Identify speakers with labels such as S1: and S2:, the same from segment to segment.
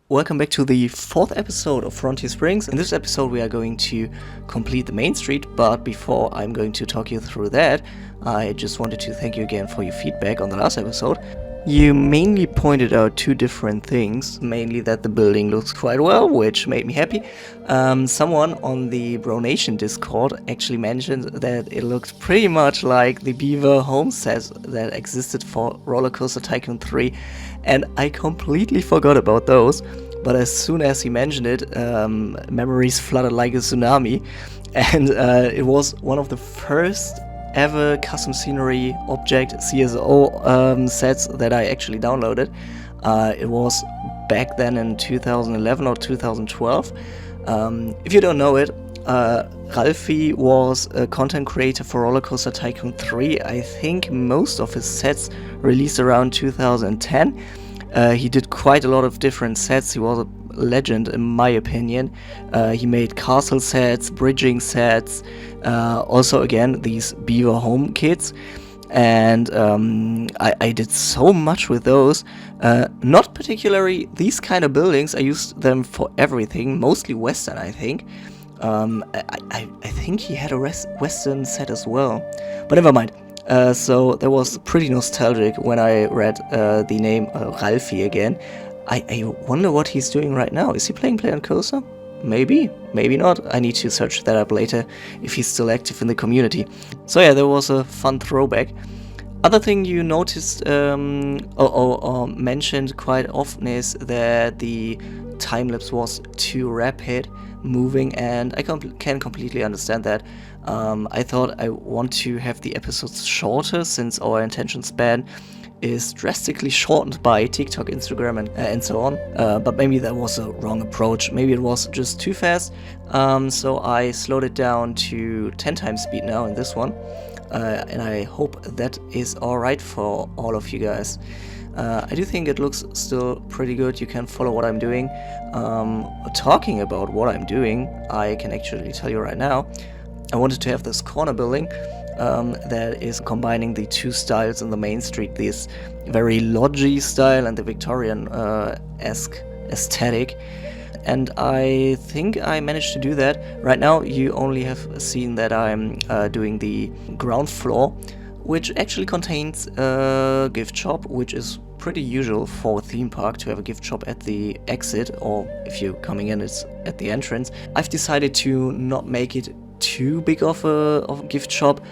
S1: Welcome back to the fourth episode of Frontier Springs. In this episode we are going to complete the Mainstreet, but before I'm going to talk you through that, I just wanted to thank you again for your feedback on the last episode. You mainly pointed out two different things, mainly that the building looks quite well, which made me happy. Someone on the Bro Nation Discord actually mentioned that it looked pretty much like the Beaver home set that existed for Rollercoaster Tycoon 3, and I completely forgot about those. But as soon as he mentioned it, memories flooded like a tsunami, and it was one of the first ever custom scenery object CSO sets that I actually downloaded. It was back then in 2011 or 2012. If you don't know it, Ralphie was a content creator for Rollercoaster Tycoon 3. I think most of his sets released around 2010. He did quite a lot of different sets. He was a legend in my opinion. He made castle sets, bridging sets, also again these Beaver home kits, and I did so much with those. Not particularly these kind of buildings. I used them for everything, mostly Western I think. I think he had a Western set as well, but never mind. So that was pretty nostalgic when I read the name Ralphie again. I wonder what he's doing right now. Is he playing Play on Coaster? Maybe, maybe not. I need to search that up later if he's still active in the community. So yeah, there was a fun throwback. Other thing you noticed or mentioned quite often is that the time-lapse was too rapid moving, and I can completely understand that. I thought I want to have the episodes shorter since our attention span is drastically shortened by TikTok, Instagram, and so on. But maybe that was a wrong approach. Maybe it was just too fast. So I slowed it down to 10 times speed now in this one. And I hope that is alright for all of you guys. I do think it looks still pretty good. You can follow what I'm doing. Talking about what I'm doing, I can actually tell you right now. I wanted to have this corner building that is combining the two styles in the Mainstreet, this very lodgy style and the Victorian-esque aesthetic. And I think I managed to do that. Right now you only have seen that I'm doing the ground floor, which actually contains a gift shop, which is pretty usual for a theme park to have a gift shop at the exit, or if you're coming in it's at the entrance. I've decided to not make it too big of a gift shop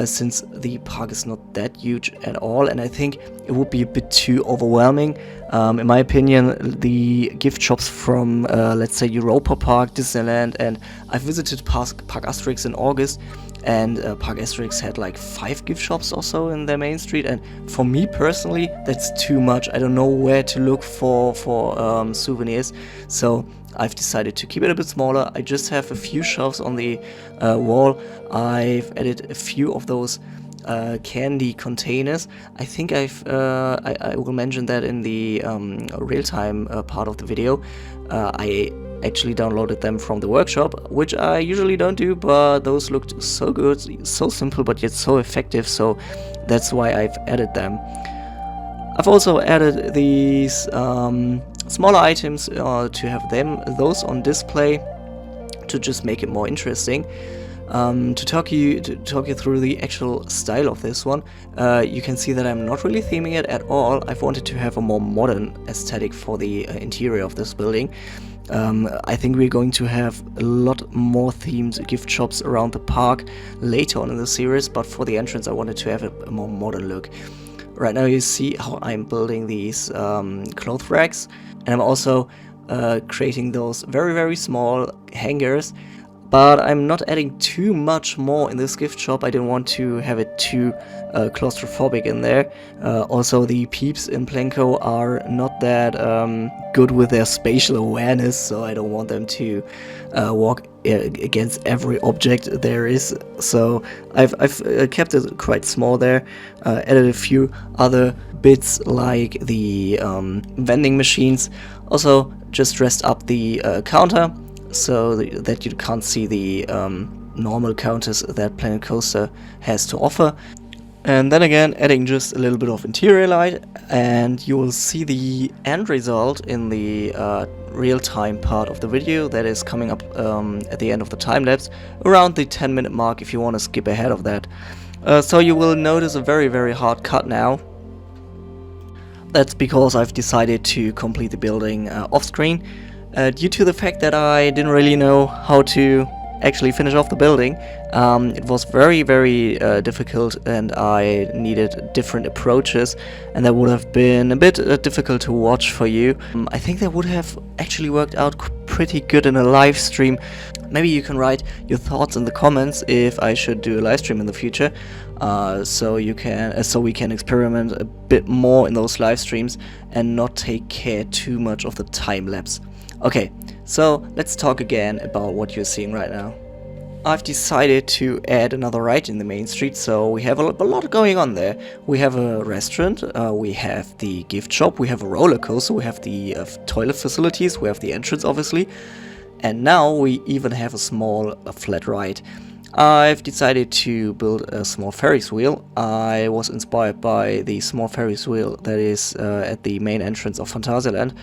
S1: since the park is not that huge at all, and I think it would be a bit too overwhelming. In my opinion, the gift shops from let's say Europa Park, Disneyland, and I've visited Park Asterix in August, and Park Asterix had like 5 gift shops or so in their Mainstreet, and for me personally that's too much. I don't know where to look for souvenirs, so I've decided to keep it a bit smaller. I just have a few shelves on the wall. I've added a few of those candy containers. I think I will mention that in the real-time part of the video. I actually downloaded them from the workshop, which I usually don't do, but those looked so good, so simple but yet so effective, so that's why I've added them. I've also added these smaller items to have those on display to just make it more interesting. To talk you through the actual style of this one, you can see that I'm not really theming it at all. I've wanted to have a more modern aesthetic for the interior of this building. I think we're going to have a lot more themed gift shops around the park later on in the series, but for the entrance I wanted to have a more modern look. Right now you see how I'm building these cloth racks, and I'm also creating those very, very small hangers, but I'm not adding too much more in this gift shop. I didn't want to have it too claustrophobic in there. Also the peeps in Plenko are not that good with their spatial awareness, so I don't want them to walk against every object there is, so I've kept it quite small there. Added a few other bits like the vending machines, also just dressed up the counter so that you can't see the normal counters that Planet Coaster has to offer. And then again, adding just a little bit of interior light, and you will see the end result in the real-time part of the video that is coming up at the end of the time-lapse, around the 10-minute mark if you want to skip ahead of that. So you will notice a very hard cut now. That's because I've decided to complete the building off-screen, due to the fact that I didn't really know how to actually finish off the building. It was very difficult, and I needed different approaches, and that would have been a bit difficult to watch for you. I think that would have actually worked out pretty good in a live stream. Maybe you can write your thoughts in the comments if I should do a live stream in the future, so we can experiment a bit more in those live streams and not take care too much of the time lapse. Okay, so let's talk again about what you're seeing right now. I've decided to add another ride in the main street, so we have a lot going on there. We have a restaurant, we have the gift shop, we have a roller coaster, we have the toilet facilities, we have the entrance obviously, and now we even have a small flat ride. I've decided to build a small Ferris wheel. I was inspired by the small Ferris wheel that is at the main entrance of Phantasialand.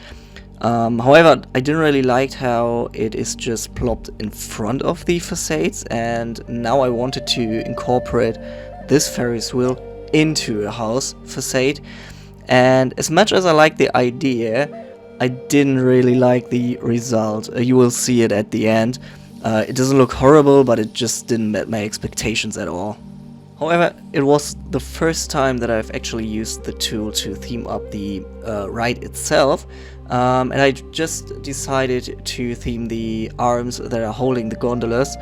S1: However, I didn't really like how it is just plopped in front of the facades, and now I wanted to incorporate this Ferris wheel into a house facade. And as much as I like the idea, I didn't really like the result. You will see it at the end. It doesn't look horrible, but it just didn't meet my expectations at all. However, it was the first time that I've actually used the tool to theme up the ride itself, and I just decided to theme the arms that are holding the gondolas,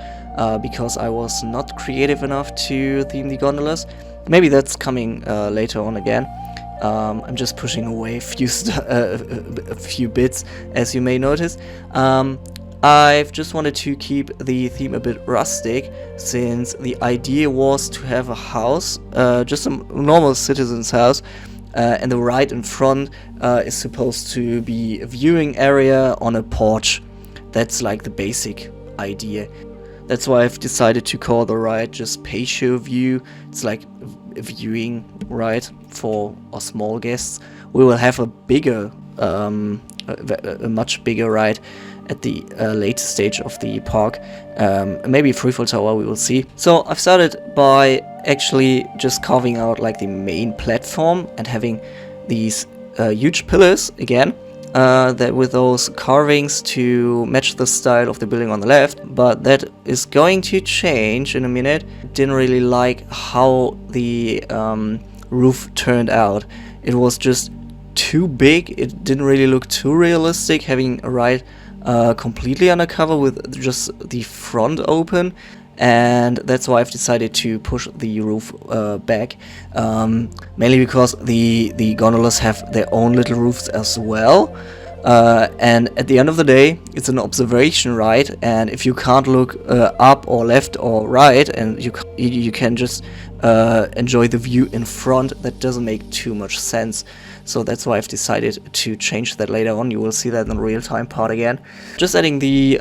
S1: because I was not creative enough to theme the gondolas. Maybe that's coming later on again. I'm just pushing away a few bits, as you may notice. I've just wanted to keep the theme a bit rustic, since the idea was to have a house, just a normal citizen's house, and the ride in front is supposed to be a viewing area on a porch. That's like the basic idea. That's why I've decided to call the ride just patio view. It's like a viewing ride for our small guests. We will have a bigger, a much bigger ride at the later stage of the park, maybe a freefall tower, we will see. So I've started by actually just carving out like the main platform and having these huge pillars again, that with those carvings to match the style of the building on the left, but that is going to change in a minute. Didn't really like how the roof turned out. It was just too big. It didn't really look too realistic, having a ride completely undercover with just the front open, and that's why I've decided to push the roof back, mainly because the gondolas have their own little roofs as well, and at the end of the day it's an observation ride, and if you can't look up or left or right, and you can just enjoy the view in front, that doesn't make too much sense. So that's why I've decided to change that later on. You will see that in the real-time part again. Just adding the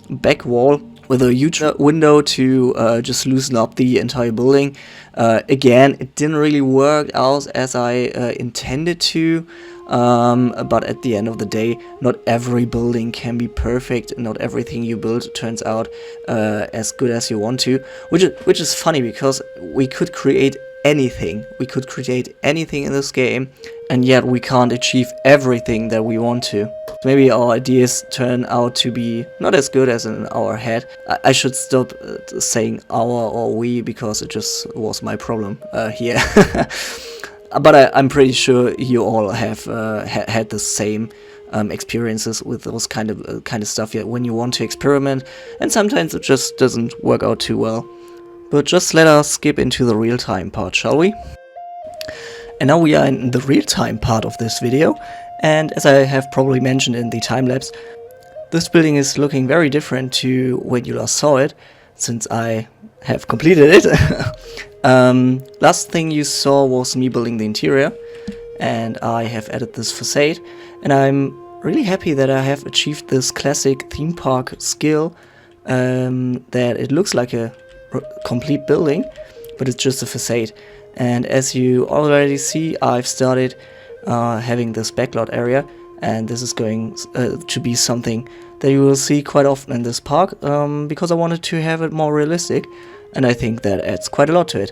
S1: back wall with a huge window to just loosen up the entire building. Again, it didn't really work out as I intended to, but at the end of the day, not every building can be perfect. Not everything you build turns out as good as you want to, which is funny, because we could create anything. We could create anything in this game, and yet we can't achieve everything that we want to. Maybe our ideas turn out to be not as good as in our head. I should stop saying our or we, because it just was my problem here. But I'm pretty sure you all have had the same experiences with those kind of stuff. Yeah, when you want to experiment, and sometimes it just doesn't work out too well. But just let us skip into the real-time part, shall we? And now we are in the real-time part of this video, and as I have probably mentioned in the time-lapse, this building is looking very different to when you last saw it, since I have completed it. Last thing you saw was me building the interior, and I have added this facade, and I'm really happy that I have achieved this classic theme park skill, that it looks like a complete building, but it's just a facade. And as you already see, I've started having this backlot area, and this is going to be something that you will see quite often in this park, because I wanted to have it more realistic, and I think that adds quite a lot to it.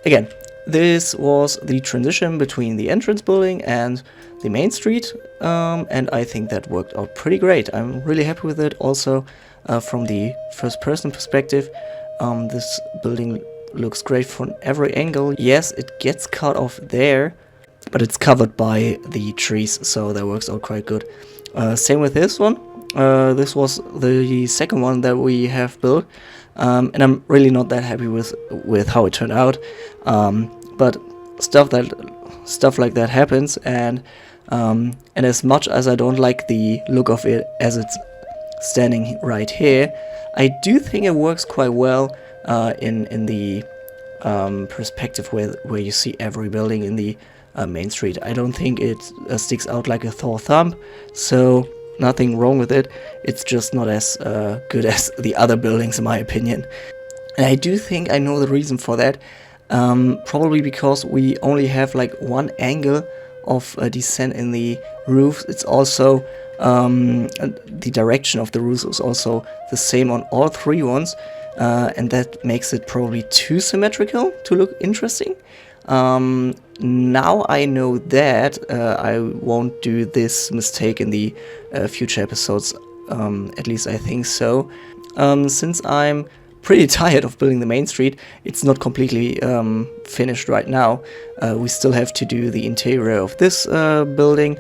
S1: Again, this was the transition between the entrance building and the main street, and I think that worked out pretty great. I'm really happy with it. Also, from the first person perspective, this building looks great from every angle. Yes, it gets cut off there, but it's covered by the trees, so that works out quite good. Same with this one. This was the second one that we have built, and I'm really not that happy with how it turned out. But stuff like that happens, and as much as I don't like the look of it as it's standing right here, I do think it works quite well in the perspective where you see every building in the main street. I don't think it sticks out like a sore thumb, so nothing wrong with it. It's just not as good as the other buildings, in my opinion. And I do think I know the reason for that. Probably because we only have like one angle of descent in the roof. It's also the direction of the roof is also the same on all three ones, and that makes it probably too symmetrical to look interesting. Now I know that I won't do this mistake in the future episodes, at least I think so. Since I'm pretty tired of building the main street, it's not completely finished right now. We still have to do the interior of this building.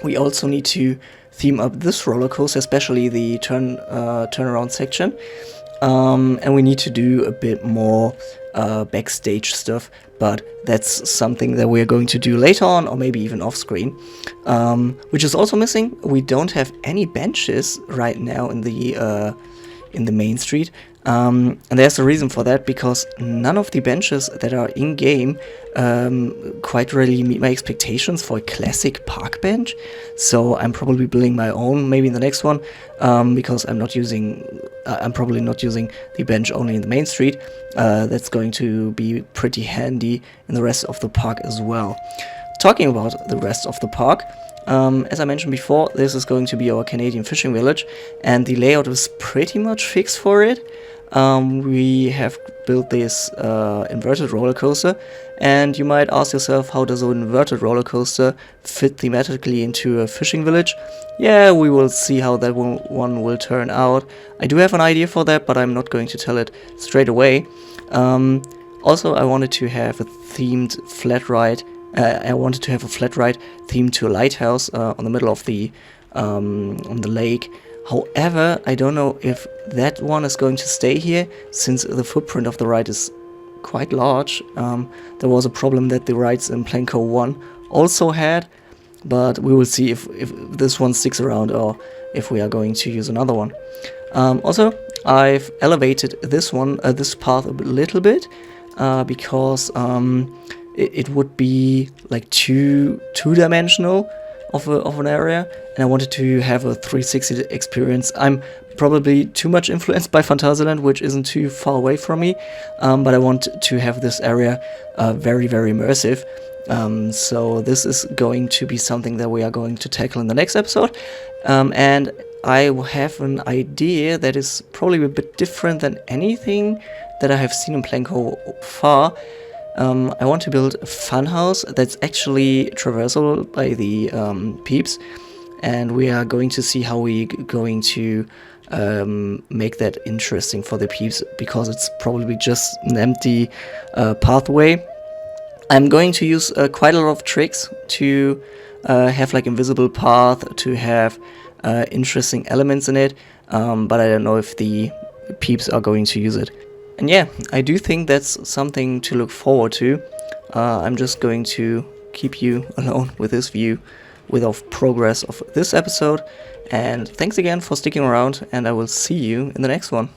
S1: We also need to theme up this roller coaster, especially the turnaround section. And we need to do a bit more backstage stuff, but that's something that we're going to do later on, or maybe even off screen. Which is also missing. We don't have any benches right now in the main street. And there's a reason for that, because none of the benches that are in game quite really meet my expectations for a classic park bench. So I'm probably building my own maybe in the next one, because I'm probably not using the bench only in the main street. That's going to be pretty handy in the rest of the park as well. Talking about the rest of the park, as I mentioned before, this is going to be our Canadian fishing village, and the layout is pretty much fixed for it. We have built this inverted roller coaster, and you might ask yourself, how does an inverted roller coaster fit thematically into a fishing village? Yeah, we will see how that one will turn out. I do have an idea for that, but I'm not going to tell it straight away. Also, I wanted to have a themed flat ride. I wanted to have a flat ride themed to a lighthouse on the middle of the on the lake. However, I don't know if that one is going to stay here, since the footprint of the ride is quite large. There was a problem that the rides in Planco 1 also had, but we will see if this one sticks around or if we are going to use another one. Also, I've elevated this path a little bit, because it would be like two-dimensional of an area, and I wanted to have a 360 experience. I'm probably too much influenced by Phantasialand, which isn't too far away from me, but I want to have this area very, very immersive. So this is going to be something that we are going to tackle in the next episode, and I have an idea that is probably a bit different than anything that I have seen in Planco far. I want to build a fun house that's actually traversable by the peeps, and we are going to see how we're going to make that interesting for the peeps, because it's probably just an empty pathway. I'm going to use quite a lot of tricks to have like invisible path, to have interesting elements in it, but I don't know if the peeps are going to use it. And yeah, I do think that's something to look forward to. I'm just going to keep you alone with this view, with the progress of this episode. And thanks again for sticking around, and I will see you in the next one.